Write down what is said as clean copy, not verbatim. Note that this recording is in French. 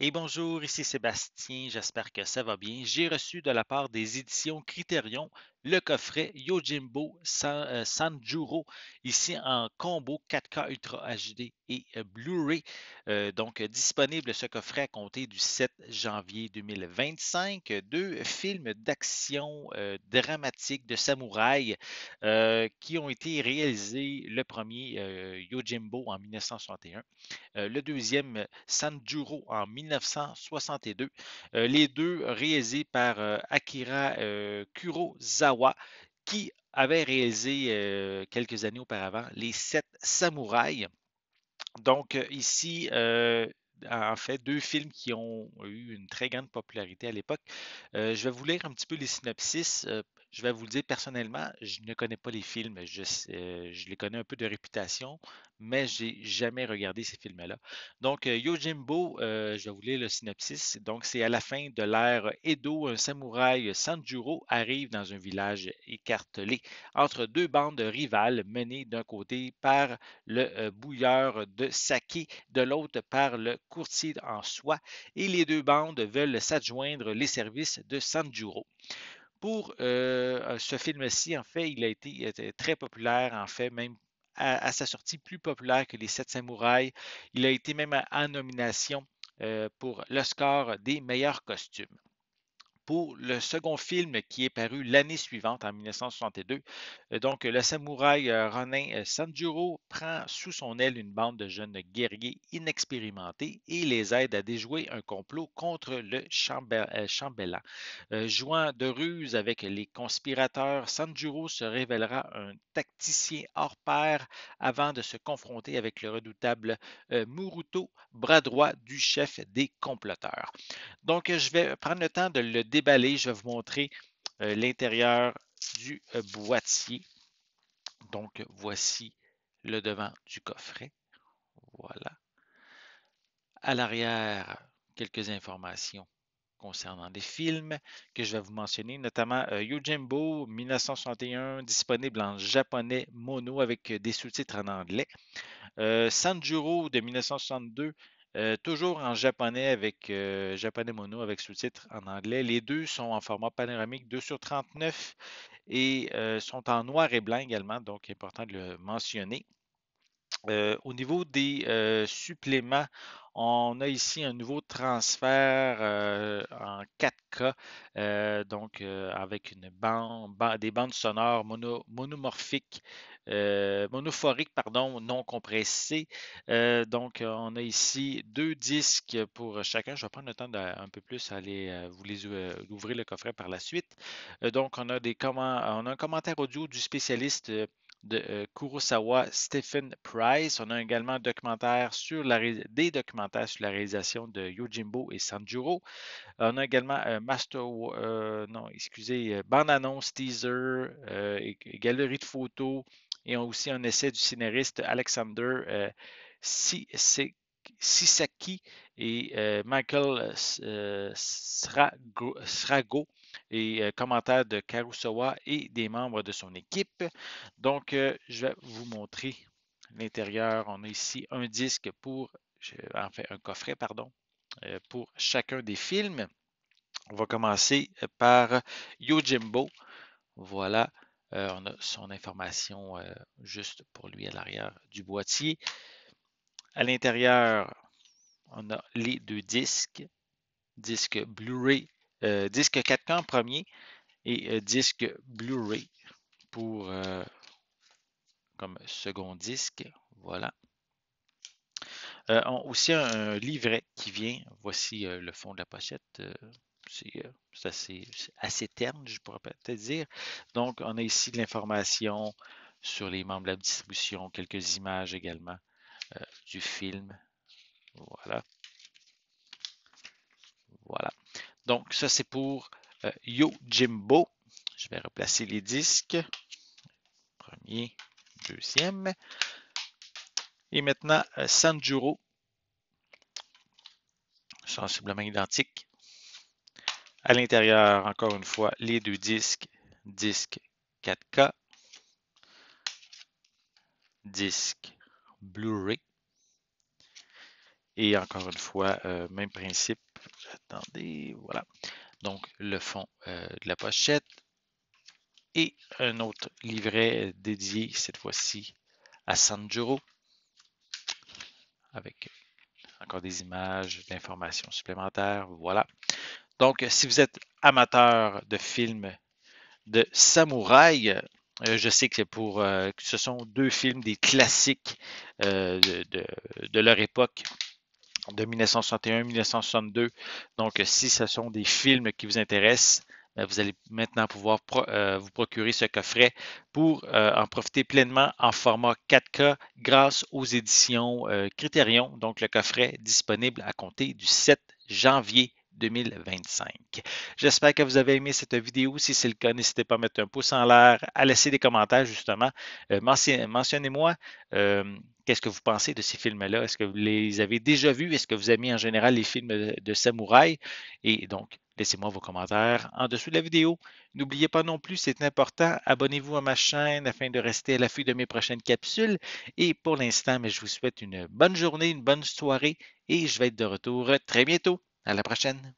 Et bonjour, ici Sébastien, j'espère que ça va bien. J'ai reçu de la part des éditions Criterion le coffret Yojimbo Sanjuro, ici en combo 4K Ultra HD et Blu-ray. Disponible ce coffret à compter du 7 janvier 2025. Deux films d'action dramatique de samouraï qui ont été réalisés. Le premier, Yojimbo, en 1961. Le deuxième, Sanjuro, en 1962. Les deux réalisés par Akira Kurosawa, qui avait réalisé quelques années auparavant Les Sept Samouraïs. En fait, deux films qui ont eu une très grande popularité à l'époque. Je vais vous lire un petit peu les synopsis. Je vais vous le dire personnellement, je ne connais pas les films. Je les connais un peu de réputation, mais j'ai jamais regardé ces films-là. Yojimbo, je vais vous lire le synopsis. Donc, c'est à la fin de l'ère Edo, un samouraï Sanjuro arrive dans un village écartelé entre deux bandes rivales menées d'un côté par le bouilleur de saké, de l'autre par le courtier en soie, et les deux bandes veulent s'adjoindre les services de Sanjuro. Pour ce film-ci, en fait, il a été très populaire, en fait, même à sa sortie plus populaire que Les Sept Samouraïs. Il a été même en nomination pour l'Oscar des meilleurs costumes. Pour le second film qui est paru l'année suivante, en 1962. Le samouraï Ronin Sanjuro prend sous son aile une bande de jeunes guerriers inexpérimentés et les aide à déjouer un complot contre le chambellan. Jouant de ruse avec les conspirateurs, Sanjuro se révélera un tacticien hors pair avant de se confronter avec le redoutable Muruto, bras droit du chef des comploteurs. Je vais prendre le temps de le déballer. Je vais vous montrer l'intérieur du boîtier. Voici le devant du coffret. Voilà. À l'arrière, quelques informations concernant des films que je vais vous mentionner, notamment Yojimbo 1961, disponible en japonais mono avec des sous-titres en anglais. Sanjuro de 1962, toujours en japonais avec japonais mono avec sous-titres en anglais. Les deux sont en format panoramique 2 sur 39 et sont en noir et blanc également, donc important de le mentionner. Au niveau des suppléments, on a ici un nouveau transfert en 4K, avec des bandes sonores monophoriques, pardon, non compressées. On a ici deux disques pour chacun. Je vais prendre le temps d'un peu plus aller ouvrir le coffret par la suite. On a un commentaire audio du spécialiste de Kurosawa, Stephen Price. On a également des documentaires sur la réalisation de Yojimbo et Sanjuro. On a également non, excusez, bande-annonce, teaser, et galerie de photos. Et aussi un essai du scénariste Alexander Sisaki et Michael Srago et commentaires de Kurosawa et des membres de son équipe. Je vais vous montrer l'intérieur. On a ici un disque enfin un coffret, pardon, pour chacun des films. On va commencer par Yojimbo. Voilà, on a son information juste pour lui à l'arrière du boîtier. À l'intérieur, on a les deux disque Blu-ray, disque 4K en premier et disque Blu-ray pour comme second disque. Voilà. Aussi un livret qui vient. Voici le fond de la pochette. C'est assez terne, je pourrais peut-être dire. Donc, on a ici de l'information sur les membres de la distribution, quelques images également du film. Voilà. Voilà. Donc, ça, c'est pour Yojimbo. Je vais replacer les disques. Premier, deuxième. Et maintenant, Sanjuro, sensiblement identique. À l'intérieur, encore une fois, les deux disques, disque 4K, disque Blu-ray. Et encore une fois, même principe. Attendez, voilà. Donc, le fond de la pochette et un autre livret dédié cette fois-ci à Sanjuro avec encore des images, d'informations supplémentaires. Voilà. Donc, si vous êtes amateur de films de samouraï, je sais que ce sont deux films des classiques de leur époque de 1961-1962. Donc, si ce sont des films qui vous intéressent, vous allez maintenant pouvoir vous procurer ce coffret pour en profiter pleinement en format 4K grâce aux éditions Criterion. Donc, le coffret disponible à compter du 7 janvier 2025. J'espère que vous avez aimé cette vidéo. Si c'est le cas, n'hésitez pas à mettre un pouce en l'air, à laisser des commentaires justement. Mentionnez-moi euh, qu'est-ce que vous pensez de ces films-là? Est-ce que vous les avez déjà vus? Est-ce que vous aimez en général les films de samouraï? Et donc, laissez-moi vos commentaires en dessous de la vidéo. N'oubliez pas non plus, c'est important, abonnez-vous à ma chaîne afin de rester à l'affût de mes prochaines capsules. Et pour l'instant, je vous souhaite une bonne journée, une bonne soirée et je vais être de retour très bientôt. À la prochaine.